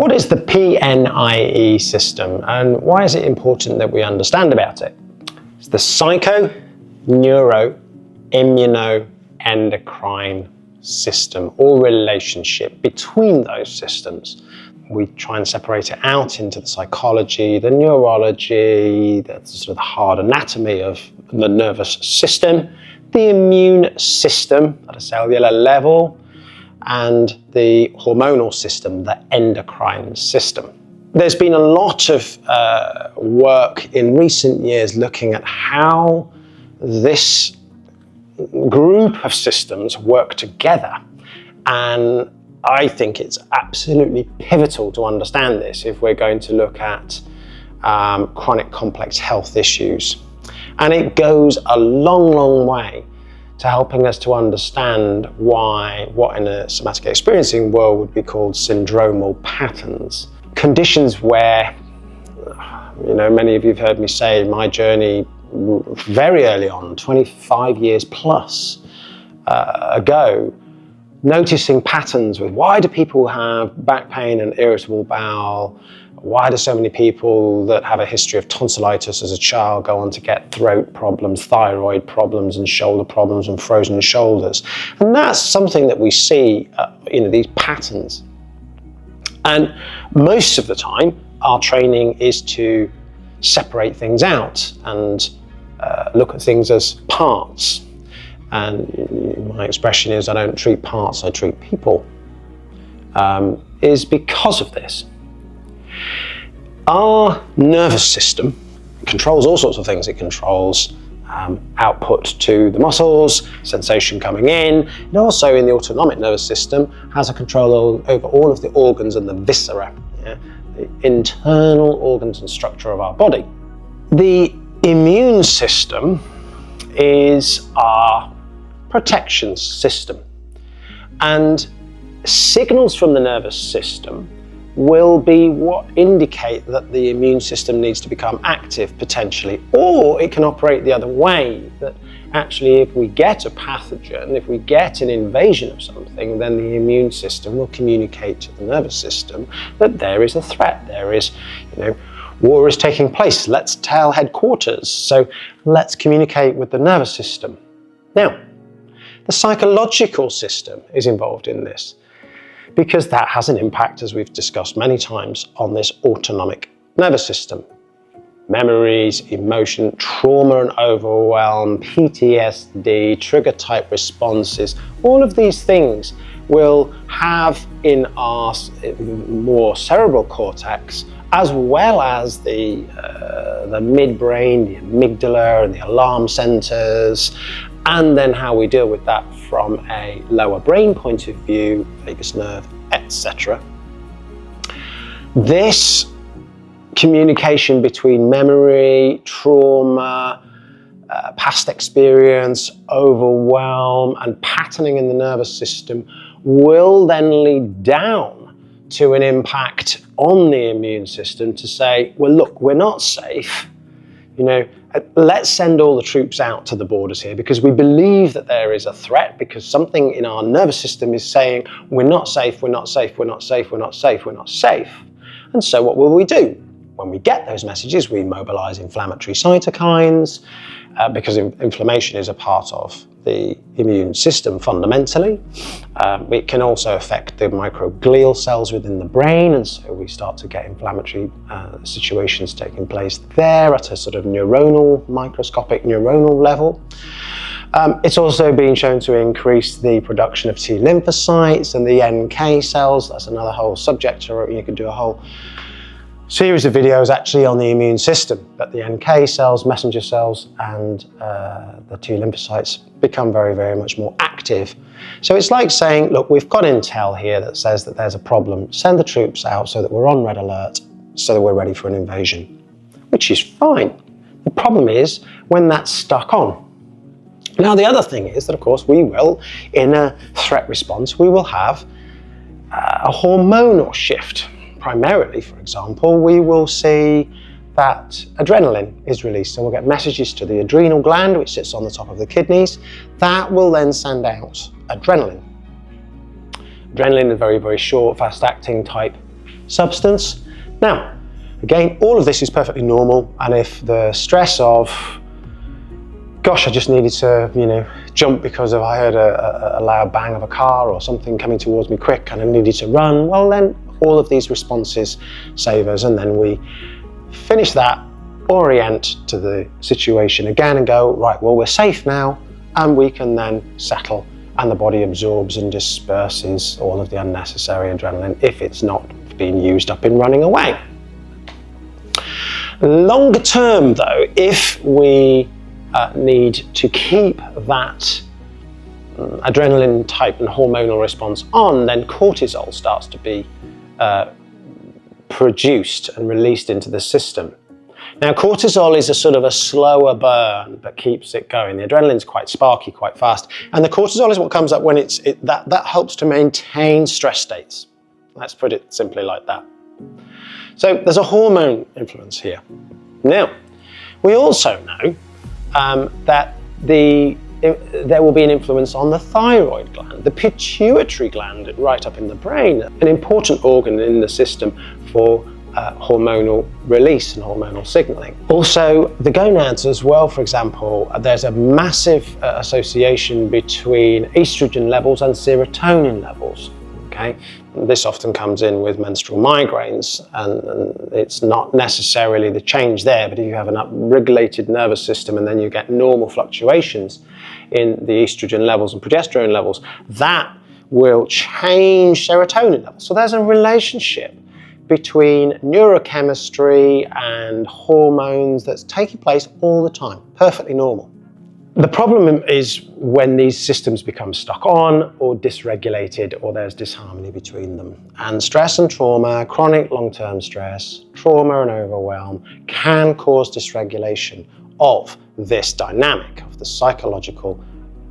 What is the PNIE system and why is it important that we understand about it? It's the psycho, neuro, immuno, endocrine system, or relationship between those systems. We try and separate it out into the psychology, the neurology, the sort of the hard anatomy of the nervous system, the immune system at a cellular level, and the hormonal system, the endocrine system. There's been a lot of work in recent years looking at how this group of systems work together, and I think it's absolutely pivotal to understand this if we're going to look at chronic complex health issues. And it goes a long, long way to helping us to understand why what in a somatic experiencing world would be called syndromal patterns. Conditions where, many of you have heard me say my journey very early on, 25 years plus ago, noticing patterns with why do people have back pain and irritable bowel? Why do so many people that have a history of tonsillitis as a child go on to get throat problems, thyroid problems, and shoulder problems and frozen shoulders? And that's something that we see, these patterns. And most of the time, our training is to separate things out and look at things as parts. And my expression is, I don't treat parts, I treat people, is because of this. Our nervous system controls all sorts of things. It controls output to the muscles, sensation coming in. It also, in the autonomic nervous system, has a control over all of the organs and the viscera, the internal organs and structure of our body. The immune system is our protection system, and signals from the nervous system will be what indicate that the immune system needs to become active potentially, or it can operate the other way, that actually if we get a pathogen, if we get an invasion of something, then the immune system will communicate to the nervous system that there is a threat, there is, war is taking place, let's tell headquarters, so let's communicate with the nervous system. Now, the psychological system is involved in this, because that has an impact, as we've discussed many times, on this autonomic nervous system. Memories, emotion, trauma and overwhelm, PTSD, trigger type responses, all of these things will have in our more cerebral cortex, as well as the midbrain, the amygdala and the alarm centers, and then how we deal with that from a lower brain point of view, vagus nerve, etc. This communication between memory, trauma, past experience, overwhelm, and patterning in the nervous system will then lead down to an impact on the immune system to say, well, look, we're not safe. Let's send all the troops out to the borders here because we believe that there is a threat, because something in our nervous system is saying, we're not safe, we're not safe, we're not safe, we're not safe, we're not safe. And so what will we do? When we get those messages, we mobilize inflammatory cytokines, because inflammation is a part of the immune system fundamentally. It can also affect the microglial cells within the brain, and so we start to get inflammatory situations taking place there at a sort of microscopic neuronal level. It's also been shown to increase the production of T lymphocytes and the NK cells. That's another whole subject, or you could do a whole series of videos actually on the immune system, but the NK cells, messenger cells, and the T lymphocytes become very, very much more active. So it's like saying, look, we've got intel here that says that there's a problem, send the troops out so that we're on red alert, so that we're ready for an invasion, which is fine. The problem is when that's stuck on. Now, the other thing is that, of course, we will, in a threat response, we will have a hormonal shift. Primarily, for example, we will see that adrenaline is released. So we'll get messages to the adrenal gland, which sits on the top of the kidneys. That will then send out adrenaline. Adrenaline is a very, very short, fast-acting type substance. Now, again, all of this is perfectly normal, and if the stress of, gosh, I just needed to, jump because I heard a loud bang of a car or something coming towards me quick and I needed to run, well then all of these responses save us, and then we finish that, orient to the situation again and go, right, well, we're safe now, and we can then settle, and the body absorbs and disperses all of the unnecessary adrenaline if it's not being used up in running away. Longer term though, if we need to keep that adrenaline type and hormonal response on, then cortisol starts to be produced and released into the system. Now, cortisol is a sort of a slower burn but keeps it going. The adrenaline's quite sparky, quite fast, and the cortisol is what comes up when that helps to maintain stress states. Let's put it simply like that. So there's a hormone influence here. Now, we also know that there will be an influence on the thyroid gland, the pituitary gland right up in the brain, an important organ in the system for hormonal release and hormonal signaling. Also, the gonads as well, for example, there's a massive association between estrogen levels and serotonin levels. Okay, this often comes in with menstrual migraines, and it's not necessarily the change there, but if you have an upregulated nervous system and then you get normal fluctuations in the estrogen levels and progesterone levels, that will change serotonin levels. So there's a relationship between neurochemistry and hormones that's taking place all the time, perfectly normal. The problem is when these systems become stuck on or dysregulated, or there's disharmony between them. And stress and trauma, chronic long-term stress, trauma and overwhelm can cause dysregulation of this dynamic of the psychological,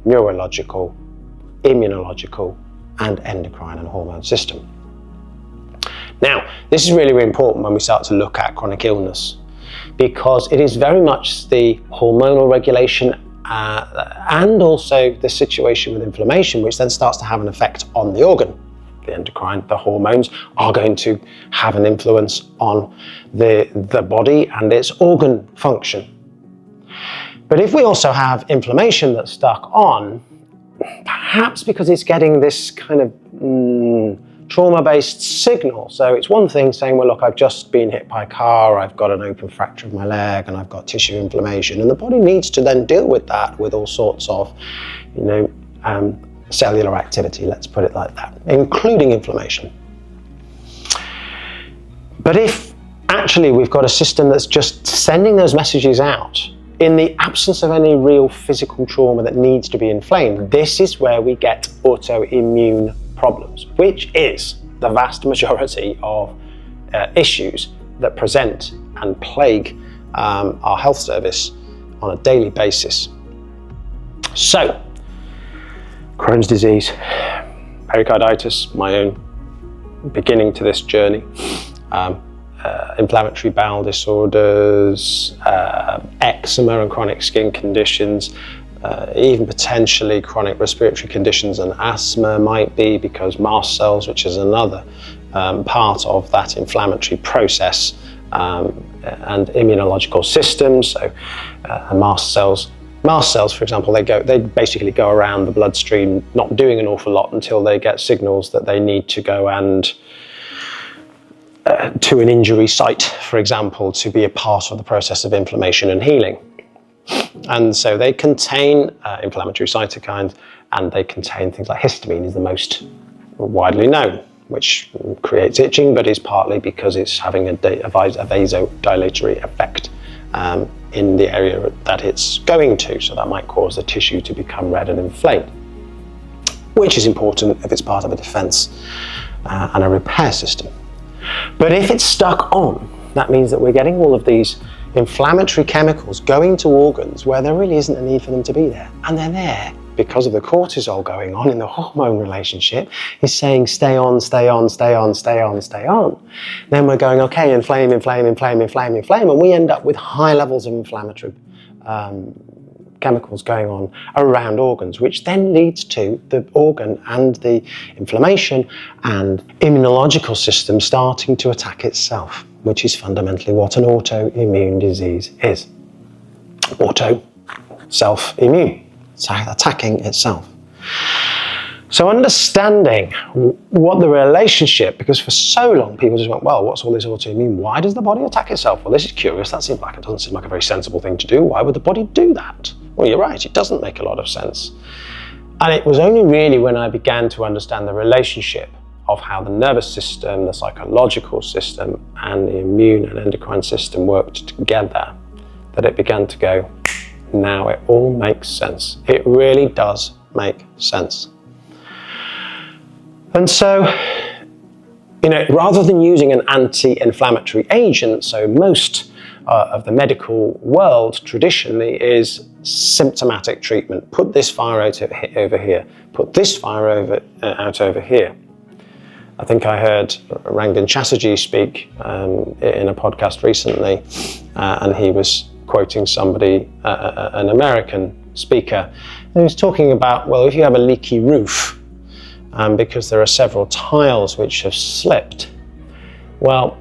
neurological, immunological, and endocrine and hormone system. Now, this is really, really important when we start to look at chronic illness, because it is very much the hormonal regulation and also the situation with inflammation, which then starts to have an effect on the organ. The endocrine, the hormones are going to have an influence on the body and its organ function. But if we also have inflammation that's stuck on, perhaps because it's getting this kind of trauma-based signal. So it's one thing saying, well, look, I've just been hit by a car, I've got an open fracture of my leg, and I've got tissue inflammation. And the body needs to then deal with that with all sorts of, cellular activity, let's put it like that, including inflammation. But if actually we've got a system that's just sending those messages out in the absence of any real physical trauma that needs to be inflamed, this is where we get autoimmune problems, which is the vast majority of issues that present and plague our health service on a daily basis. So, Crohn's disease, pericarditis, my own beginning to this journey, inflammatory bowel disorders, eczema and chronic skin conditions, even potentially chronic respiratory conditions and asthma might be, because mast cells, which is another part of that inflammatory process, and immunological systems. So mast cells, for example, they basically go around the bloodstream, not doing an awful lot until they get signals that they need to go and to an injury site, for example, to be a part of the process of inflammation and healing. And so they contain inflammatory cytokines, and they contain things like histamine is the most widely known, which creates itching, but is partly because it's having a vasodilatory effect in the area that it's going to. So that might cause the tissue to become red and inflamed, which is important if it's part of a defense and a repair system. But if it's stuck on, that means that we're getting all of these inflammatory chemicals going to organs where there really isn't a need for them to be there. And they're there because of the cortisol going on in the hormone relationship is saying stay on, stay on, stay on, stay on, stay on. Then we're going, okay, inflame, inflame, inflame, inflame, inflame, and we end up with high levels of inflammatory chemicals going on around organs, which then leads to the organ and the inflammation and immunological system starting to attack itself, which is fundamentally what an autoimmune disease is. Auto, self-immune, so attacking itself. So understanding what the relationship, because for so long people just went, well, what's all this autoimmune? Why does the body attack itself? Well, this is curious. That doesn't seem like a very sensible thing to do. Why would the body do that? Well, you're right, it doesn't make a lot of sense. And it was only really when I began to understand the relationship of how the nervous system, the psychological system, and the immune and endocrine system worked together that it began to go, now it all makes sense. It really does make sense. And so, rather than using an anti-inflammatory agent, so most of the medical world traditionally is symptomatic treatment. Put this fire out over here. Put this fire out over here. I think I heard Rangan Chatterjee speak in a podcast recently, and he was quoting somebody, an American speaker, and he was talking about, well, if you have a leaky roof, because there are several tiles which have slipped, well,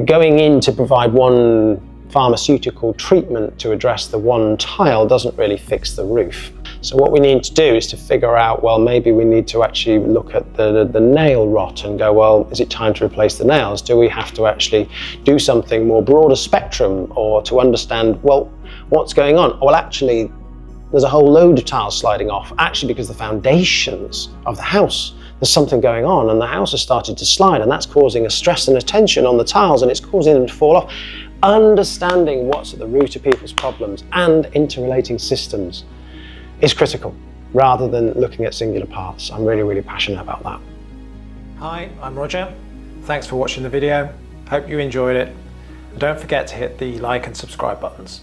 going in to provide one pharmaceutical treatment to address the one tile doesn't really fix the roof. So what we need to do is to figure out, well, maybe we need to actually look at the nail rot and go, well, is it time to replace the nails? Do we have to actually do something more broader spectrum, or to understand, well, what's going on? Well, actually, there's a whole load of tiles sliding off, actually because the foundations of the house, there's something going on, and the house has started to slide, and that's causing a stress and a tension on the tiles, and it's causing them to fall off. Understanding what's at the root of people's problems and interrelating systems is critical, rather than looking at singular parts. I'm really, really passionate about that. Hi, I'm Roger. Thanks for watching the video. Hope you enjoyed it. And don't forget to hit the like and subscribe buttons.